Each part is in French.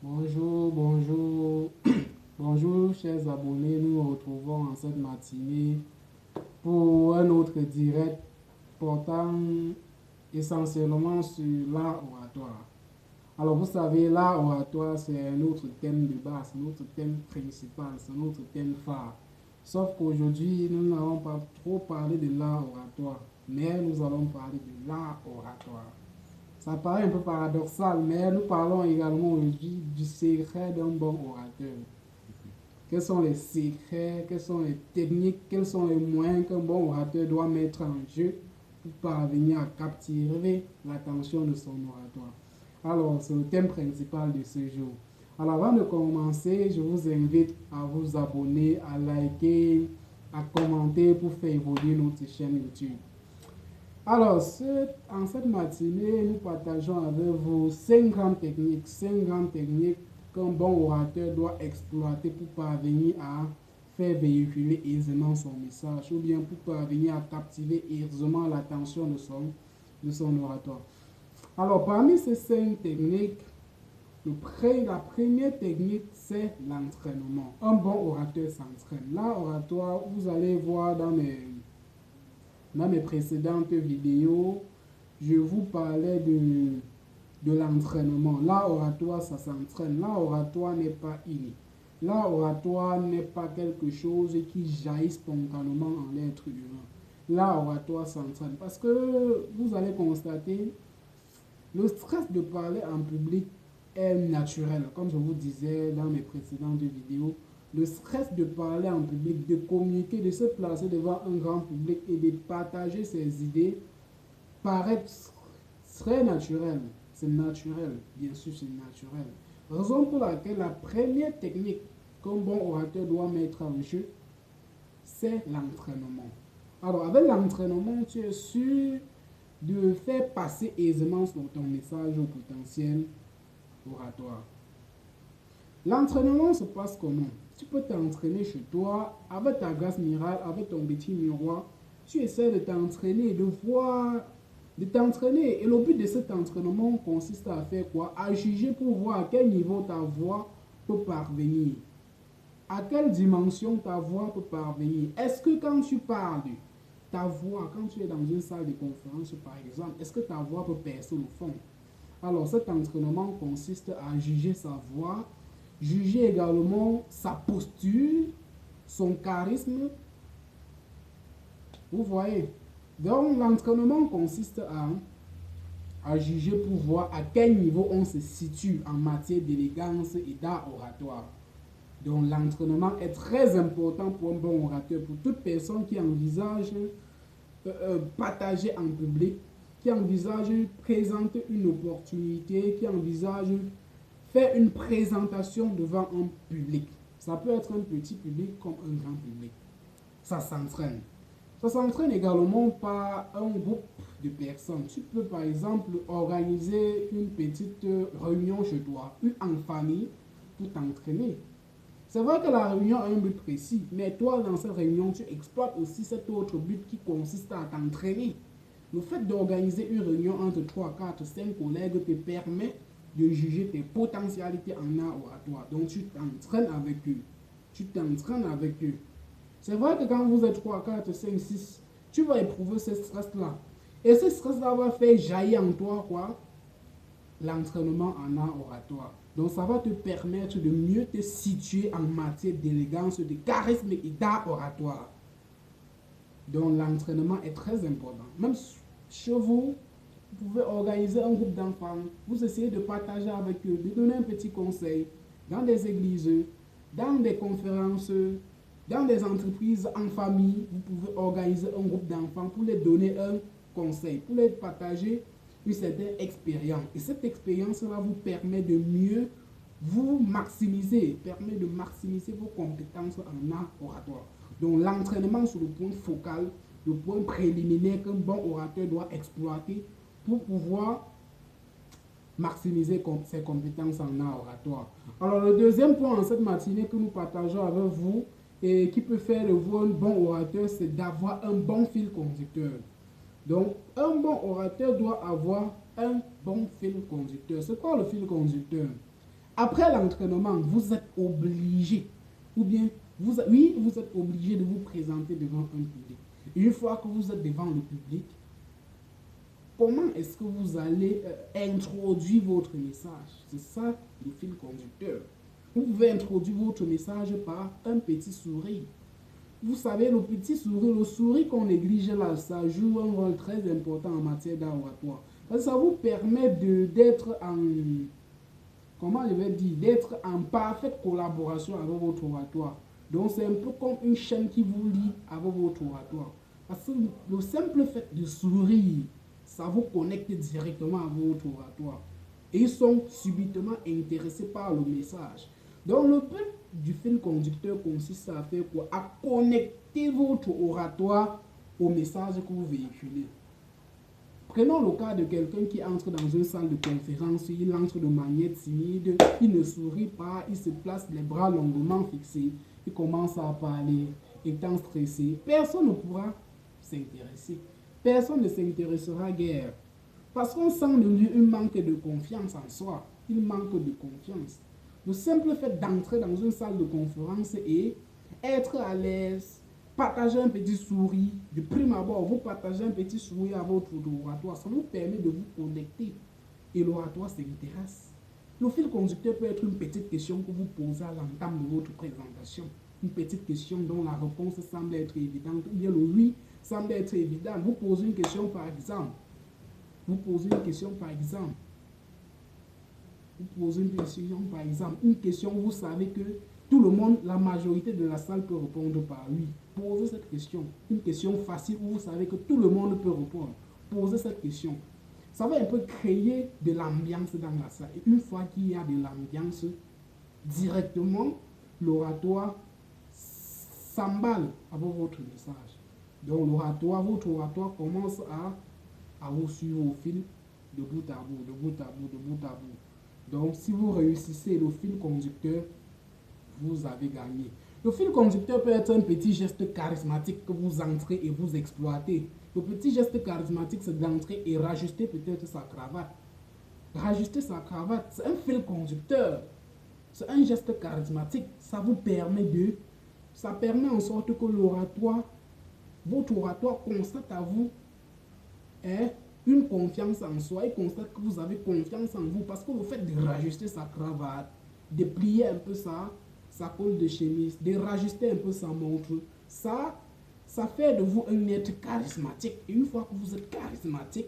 Bonjour, bonjour, bonjour chers abonnés, nous nous retrouvons en cette matinée pour un autre direct portant essentiellement sur l'art oratoire. Alors vous savez, l'art oratoire c'est un autre thème de base, notre thème principal, c'est notre thème phare. Sauf qu'aujourd'hui, nous n'allons pas trop parler de l'art oratoire, mais nous allons parler de l'art oratoire. Ça paraît un peu paradoxal, mais nous parlons également aujourd'hui du secret d'un bon orateur. Quels sont les secrets, quelles sont les techniques, quels sont les moyens qu'un bon orateur doit mettre en jeu pour parvenir à captiver l'attention de son oratoire. Alors, c'est le thème principal de ce jour. Alors, avant de commencer, je vous invite à vous abonner, à liker, à commenter pour faire évoluer notre chaîne YouTube. Alors, en cette matinée, nous partageons avec vous 5 grandes techniques qu'un bon orateur doit exploiter pour parvenir à faire véhiculer aisément son message ou bien pour parvenir à captiver aisément l'attention de son oratoire. Alors, parmi ces 5 techniques, la première technique, c'est l'entraînement. Un bon orateur s'entraîne. Là, oratoire, vous allez voir dans mes précédentes vidéos, je vous parlais de l'entraînement. L'art oratoire, ça s'entraîne. L'art oratoire n'est pas inné. L'art oratoire n'est pas quelque chose qui jaillit spontanément en l'être humain. L'art oratoire s'entraîne. Parce que vous allez constater, le stress de parler en public est naturel. Comme je vous disais dans mes précédentes vidéos, le stress de parler en public, de communiquer, de se placer devant un grand public et de partager ses idées paraît très naturel. C'est naturel, bien sûr, c'est naturel. Raison pour laquelle la première technique qu'un bon orateur doit mettre en jeu, c'est l'entraînement. Alors, avec l'entraînement, tu es sûr de faire passer aisément ton message au potentiel oratoire. L'entraînement se passe comment? Tu peux t'entraîner chez toi, avec ta glace murale, avec ton petit miroir. Tu essaies de t'entraîner, de t'entraîner. Et le but de cet entraînement consiste à faire quoi? À juger pour voir à quel niveau ta voix peut parvenir. À quelle dimension ta voix peut parvenir. Est-ce que quand tu parles, ta voix, quand tu es dans une salle de conférence par exemple, est-ce que ta voix peut percer le fond? Alors cet entraînement consiste à juger sa voix, juger également sa posture, son charisme. Vous voyez? Donc l'entraînement consiste à juger pour voir à quel niveau on se situe en matière d'élégance et d'art oratoire. Donc l'entraînement est très important pour un bon orateur, pour toute personne qui envisage partager en public, qui envisage présenter une opportunité, qui envisage faire une présentation devant un public. Ça peut être un petit public comme un grand public. Ça s'entraîne. Ça s'entraîne également par un groupe de personnes. Tu peux par exemple organiser une petite réunion chez toi, en famille, pour t'entraîner. C'est vrai que la réunion a un but précis, mais toi, dans cette réunion, tu exploites aussi cet autre but qui consiste à t'entraîner. Le fait d'organiser une réunion entre 3, 4, 5 collègues te permet de juger tes potentialités en art oratoire. Donc, tu t'entraînes avec eux. Tu t'entraînes avec eux. C'est vrai que quand vous êtes 3, 4, 5, 6, tu vas éprouver ce stress-là. Et ce stress-là va faire jaillir en toi quoi? L'entraînement en art oratoire. Donc ça va te permettre de mieux te situer en matière d'élégance, de charisme et d'art oratoire. Donc l'entraînement est très important. Même chez vous, vous pouvez organiser un groupe d'enfants, vous essayez de partager avec eux, de donner un petit conseil dans des églises, dans des conférences, dans des entreprises, en famille. Vous pouvez organiser un groupe d'enfants pour les donner un conseil, pour les partager une certaine expérience. Et cette expérience-là vous permet de mieux vous maximiser, permet de maximiser vos compétences en art oratoire. Donc l'entraînement sur le point focal, le point préliminaire qu'un bon orateur doit exploiter pour pouvoir maximiser ses compétences en art oratoire. Alors le deuxième point en cette matinée que nous partageons avec vous et qui peut faire de vous un bon orateur, c'est d'avoir un bon fil conducteur. Donc, un bon orateur doit avoir un bon fil conducteur. C'est quoi le fil conducteur? Après l'entraînement, vous êtes obligé, ou bien, oui, vous êtes obligé de vous présenter devant un public. Et une fois que vous êtes devant le public, comment est-ce que vous allez introduire votre message? C'est ça le fil conducteur. Vous pouvez introduire votre message par un petit sourire. Vous savez, le petit sourire, le sourire qu'on néglige là, ça joue un rôle très important en matière d'art oratoire. Parce que ça vous permet d'être en, comment je vais dire, d'être en parfaite collaboration avec votre oratoire. Donc c'est un peu comme une chaîne qui vous lie avec votre oratoire. Parce que le simple fait de sourire, ça vous connecte directement à votre oratoire. Et ils sont subitement intéressés par le message. Donc le but du fil conducteur consiste à faire quoi? À connecter votre oratoire au message que vous véhiculez. Prenons le cas de quelqu'un qui entre dans une salle de conférence, il entre de manière timide, il ne sourit pas, il se place les bras longuement fixés, il commence à parler, étant stressé. Personne ne pourra s'intéresser. Personne ne s'intéressera guère. Parce qu'on sent de lui un manque de confiance en soi. Il manque de confiance. Le simple fait d'entrer dans une salle de conférence et être à l'aise, partager un petit sourire, de prime abord, vous partagez un petit sourire à votre oratoire, ça vous permet de vous connecter et l'oratoire s'intéresse. Le fil conducteur peut être une petite question que vous posez à l'entame de votre présentation. Une petite question dont la réponse semble être évidente, ou bien le oui semble être évident. Vous posez une question par exemple. Vous posez une question par exemple. Vous posez une question par exemple. Une question où vous savez que tout le monde, la majorité de la salle peut répondre par oui. Posez cette question. Une question facile où vous savez que tout le monde peut répondre. Posez cette question. Ça va un peu créer de l'ambiance dans la salle. Et une fois qu'il y a de l'ambiance, directement, l'oratoire s'emballe avec votre message. Donc l'oratoire, votre oratoire commence à vous suivre au fil de bout à bout, de bout à bout, de bout à bout. Donc si vous réussissez le fil conducteur, vous avez gagné. Le fil conducteur peut être un petit geste charismatique que vous entrez et vous exploitez. Le petit geste charismatique, c'est d'entrer et rajuster peut-être sa cravate. Rajuster sa cravate, c'est un fil conducteur. C'est un geste charismatique. Ça vous permet ça permet en sorte que l'oratoire, votre oratoire constate à vous une confiance en soi. Il constate que vous avez confiance en vous parce que le fait de rajuster sa cravate, de plier un peu sa colle de chemise, de rajuster un peu sa montre, ça fait de vous un être charismatique. Et une fois que vous êtes charismatique,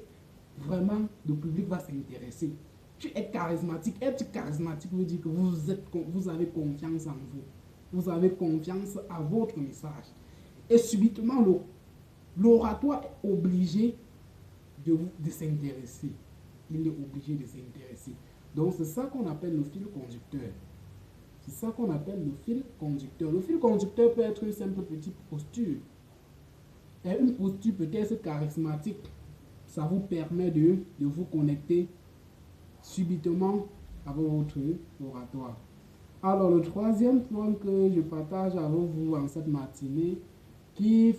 vraiment, le public va s'intéresser. Tu es charismatique. Être charismatique veut dire que vous avez confiance en vous. Vous avez confiance à votre message. Et subitement, l'oratoire est obligé de s'intéresser. Il est obligé de s'intéresser. Donc, c'est ça qu'on appelle le fil conducteur. C'est ça qu'on appelle le fil conducteur. Le fil conducteur peut être une simple petite posture. Et une posture peut-être charismatique. Ça vous permet de vous connecter subitement avec votre oratoire. Alors, le troisième point que je partage avec vous en cette matinée, qui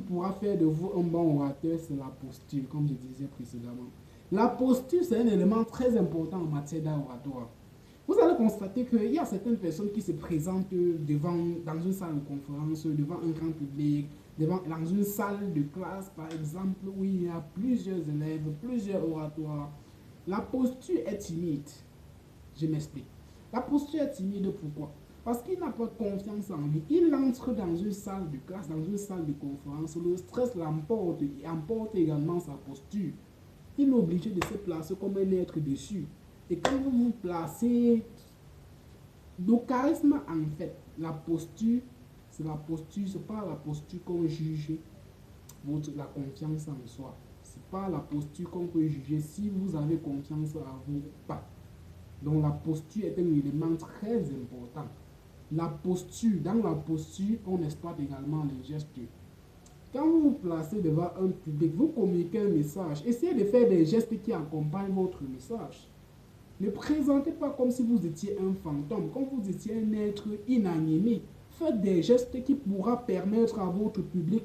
pourra faire de vous un bon orateur, c'est la posture, comme je disais précédemment. La posture, c'est un élément très important en matière d'art oratoire. Vous allez constater qu'il y a certaines personnes qui se présentent dans une salle de conférence, devant un grand public, dans une salle de classe, par exemple, où il y a plusieurs élèves, plusieurs oratoires. La posture est timide. Je m'explique. La posture est timide, pourquoi? Parce qu'il n'a pas confiance en lui. Il entre dans une salle de classe, dans une salle de conférence. Le stress l'emporte et emporte également sa posture. Il est obligé de se placer comme un être dessus. Et quand vous vous placez, le charisme, en fait, la posture, c'est pas la posture qu'on juge la confiance en soi. C'est pas la posture qu'on peut juger si vous avez confiance en vous ou pas. Donc la posture est un élément très important. Dans la posture, on exploite également les gestes. Quand vous vous placez devant un public, vous communiquez un message. Essayez de faire des gestes qui accompagnent votre message. Ne présentez pas comme si vous étiez un fantôme, comme vous étiez un être inanimé. Faites des gestes qui pourront permettre à votre public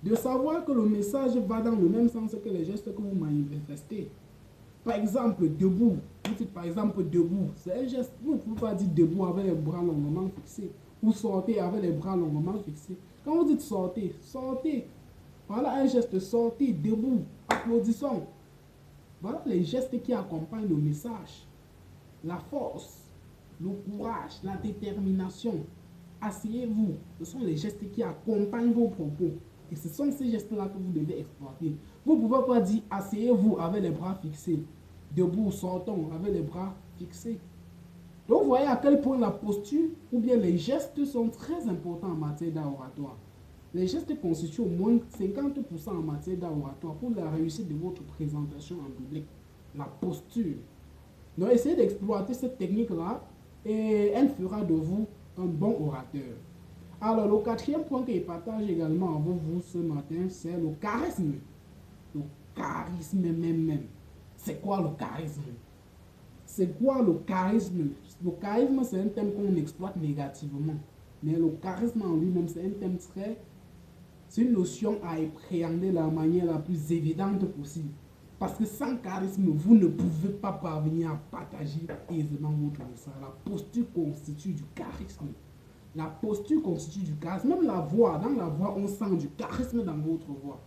de savoir que le message va dans le même sens que les gestes que vous manifestez. Par exemple, debout. Vous dites par exemple debout. C'est un geste. Vous ne pouvez pas dire debout avec les bras longuement fixés. Ou sortez avec les bras longuement fixés. Quand vous dites sortez, sortez. Voilà un geste, sortez, debout, applaudissons. Voilà les gestes qui accompagnent le message. La force, le courage, la détermination. Asseyez-vous. Ce sont les gestes qui accompagnent vos propos. Et ce sont ces gestes-là que vous devez exploiter. Vous ne pouvez pas dire asseyez-vous avec les bras fixés. Debout, sortons avec les bras fixés. Donc, vous voyez à quel point la posture ou bien les gestes sont très importants en matière d'art oratoire. Les gestes constituent au moins 50% en matière d'art oratoire pour la réussite de votre présentation en public. La posture. Donc, essayez d'exploiter cette technique-là et elle fera de vous un bon orateur. Alors, le quatrième point que je partage également avec vous ce matin, c'est le charisme. Le charisme même. C'est quoi le charisme? C'est quoi le charisme? Le charisme, c'est un thème qu'on exploite négativement. Mais le charisme en lui-même, c'est un thème très... C'est une notion à appréhender de la manière la plus évidente possible. Parce que sans charisme, vous ne pouvez pas parvenir à partager aisément votre message. La posture constitue du charisme. La posture constitue du charisme. Même la voix, dans la voix, on sent du charisme dans votre voix.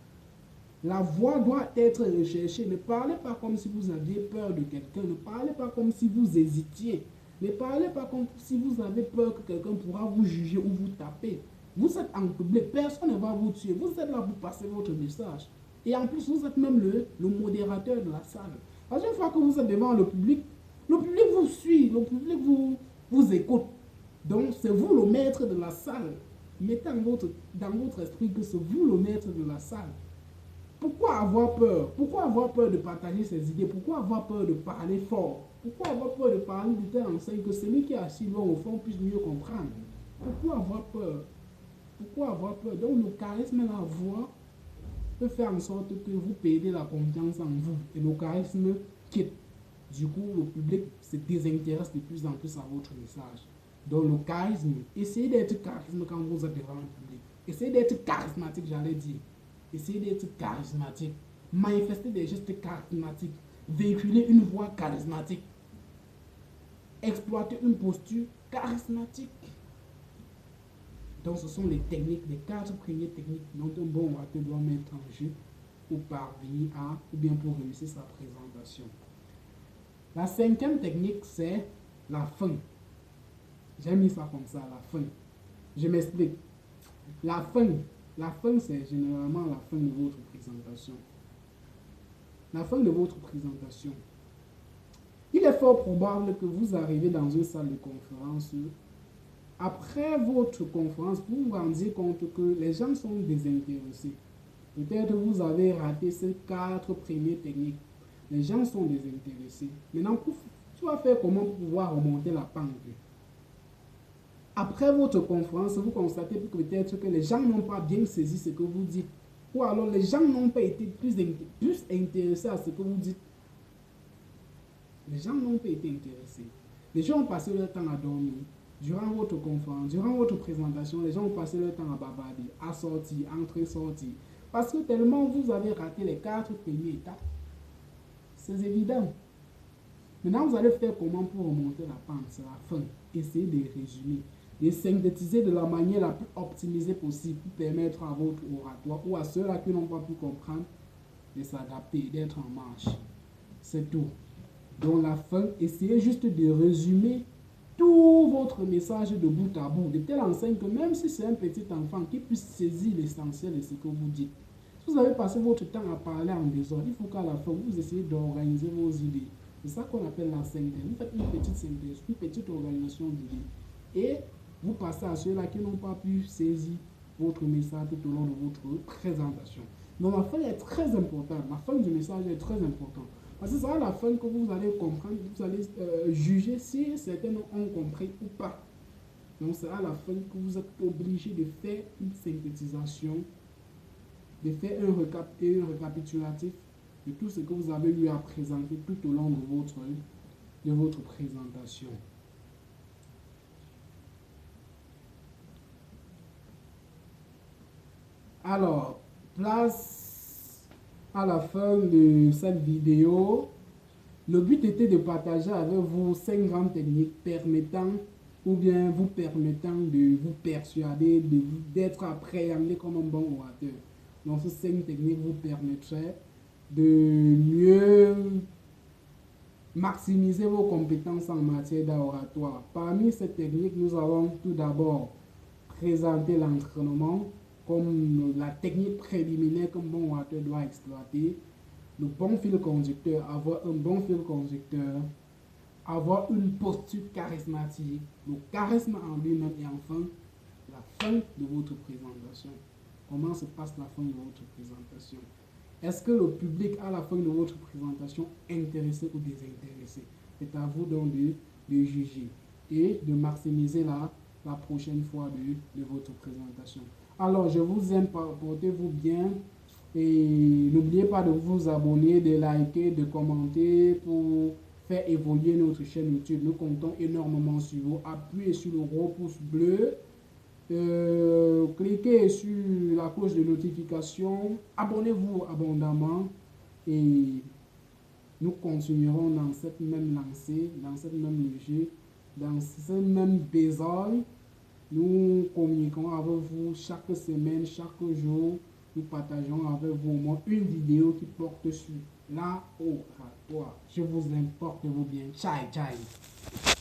La voix doit être recherchée. Ne parlez pas comme si vous aviez peur de quelqu'un. Ne parlez pas comme si vous hésitiez. Ne parlez pas comme si vous avez peur que quelqu'un pourra vous juger ou vous taper. Vous êtes en public, personne ne va vous tuer. Vous êtes là pour passer votre message. Et en plus, vous êtes même le modérateur de la salle. À chaque fois que vous êtes devant le public vous suit, le public vous écoute. Donc, c'est vous le maître de la salle. Mettez dans votre esprit que c'est vous le maître de la salle. Pourquoi avoir peur? Pourquoi avoir peur de partager ses idées? Pourquoi avoir peur de parler fort? Pourquoi avoir peur de parler de telle enseigne que celui qui est assis loin au fond puisse mieux comprendre? Pourquoi avoir peur? Pourquoi avoir peur? Donc le charisme et la voix peut faire en sorte que vous perdez la confiance en vous. Et le charisme quitte. Du coup, le public se désintéresse de plus en plus à votre message. Donc le charisme, essayez d'être charisme quand vous êtes devant le public. Essayez d'être charismatique, j'allais dire. Essayez d'être charismatique. Manifestez des gestes charismatiques. Véhiculez une voix charismatique. Exploitez une posture charismatique. Donc, ce sont les techniques, les 4 premières techniques dont un bon orateur doit mettre en jeu pour parvenir à, ou bien pour réussir sa présentation. La 5e technique, c'est la fin. J'ai mis ça comme ça, la fin. Je m'explique. La fin, c'est généralement la fin de votre présentation. La fin de votre présentation. Il est fort probable que vous arrivez dans une salle de conférence. Après votre conférence, vous vous rendez compte que les gens sont désintéressés. Peut-être vous avez raté ces 4 premières techniques. Les gens sont désintéressés. Maintenant, tu vas faire comment pour pouvoir remonter la pente? Après votre conférence, vous constatez peut-être que les gens n'ont pas bien saisi ce que vous dites. Ou alors les gens n'ont pas été plus intéressés à ce que vous dites. Les gens n'ont pas été intéressés. Les gens ont passé leur temps à dormir. Durant votre conférence, durant votre présentation, les gens ont passé leur temps à bavarder, à sortir, entrer, sortir. Parce que tellement vous avez raté les 4 premières étapes. C'est évident. Maintenant, vous allez faire comment pour remonter la pente? C'est la fin. Essayez de résumer, de synthétiser de la manière la plus optimisée possible pour permettre à votre oratoire ou à ceux-là qui n'ont pas pu comprendre de s'adapter, d'être en marche. C'est tout. Donc la fin, essayez juste de résumer tout votre message de bout à bout, de telle enseigne que même si c'est un petit enfant qui puisse saisir l'essentiel de ce que vous dites. Si vous avez passé votre temps à parler en désordre, il faut qu'à la fin, vous essayez d'organiser vos idées. C'est ça qu'on appelle la synthèse. Vous faites une petite synthèse, une petite organisation d'idées. Et vous passez à ceux-là qui n'ont pas pu saisir votre message tout au long de votre présentation. Donc la fin est très importante. La fin du message est très importante. Parce que c'est à la fin que vous allez comprendre, vous allez juger si certains ont compris ou pas. Donc c'est à la fin que vous êtes obligé de faire une synthétisation, de faire un récapitulatif de tout ce que vous avez eu à présenter tout au long de votre présentation. Alors, place à la fin de cette vidéo Le but était de partager avec vous 5 grandes techniques permettant ou bien vous permettant de vous persuader, d'être appréhendé comme un bon orateur. Donc ces 5 techniques vous permettraient de mieux maximiser vos compétences en matière d'oratoire. Parmi ces techniques, nous allons tout d'abord présenter l'entraînement comme la technique préliminaire qu'un bon orateur doit exploiter. Le bon fil conducteur, avoir un bon fil conducteur, avoir une posture charismatique, le charisme en lui-même et enfin la fin de votre présentation. Comment se passe la fin de votre présentation? Est-ce que le public à la fin de votre présentation est intéressé ou désintéressé? C'est à vous donc de juger et de maximiser la prochaine fois de votre présentation. Alors, je vous aime, portez-vous bien et n'oubliez pas de vous abonner, de liker, de commenter pour faire évoluer notre chaîne YouTube. Nous comptons énormément sur vous. Appuyez sur le gros pouce bleu. Cliquez sur la cloche de notification. Abonnez-vous abondamment et nous continuerons dans cette même lancée, dans cette même logique, dans ce même besoin. Nous communiquons avec vous chaque semaine, chaque jour. Nous partageons avec vous au moins une vidéo qui porte sur l'oratoire. Je vous aime, portez-vous bien. Ciao, ciao.